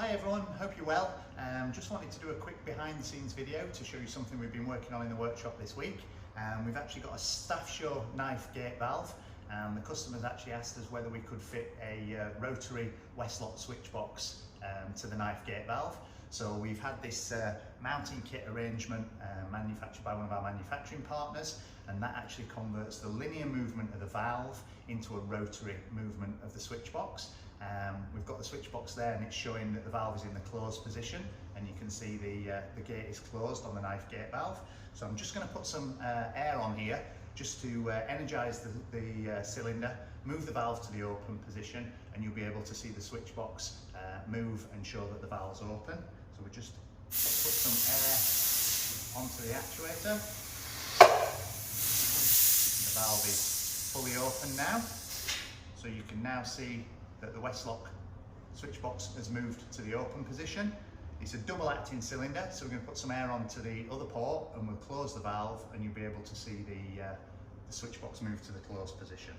Hi everyone, hope you're well. Just wanted to do a quick behind the scenes video to show you something we've been working on in the workshop this week. We've actually got a Stafsjö Knife Gate Valve. The customers actually asked us whether we could fit a rotary Westlock Switchbox to the knife gate valve. So we've had this mounting kit arrangement manufactured by one of our manufacturing partners, and that actually converts the linear movement of the valve into a rotary movement of the switchbox. We've got the switchbox there and it's showing that the valve is in the closed position, and you can see the gate is closed on the knife gate valve. So I'm just going to put some air on here just to energize the cylinder, move the valve to the open position, and you'll be able to see the switchbox move and show that the valve's open. So we just put some air onto the actuator. The valve is fully open now, so you can now see that the Westlock switchbox has moved to the open position. It's a double acting cylinder, so we're going to put some air onto the other port and we'll close the valve, and you'll be able to see the switchbox move to the closed position.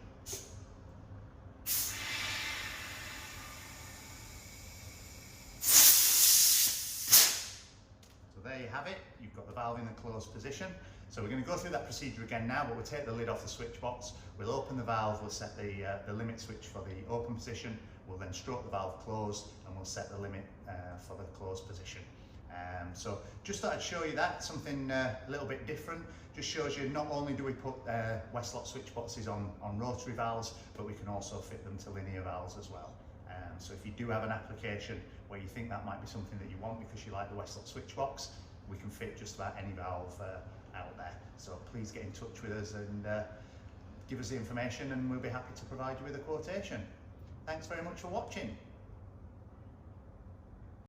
So there you have it, you've got the valve in the closed position. So we're going to go through that procedure again now, but we'll take the lid off the switchbox, we'll open the valve, we'll set the limit switch for the open position, we'll then stroke the valve closed, and we'll set the limit for the closed position. So just thought I'd show you that, something a little bit different. Just shows you not only do we put Westlock switchboxes on rotary valves, but we can also fit them to linear valves as well. So if you do have an application where you think that might be something that you want because you like the Westlock switchbox, we can fit just about any valve out there. So please get in touch with us and give us the information, and we'll be happy to provide you with a quotation. Thanks very much for watching.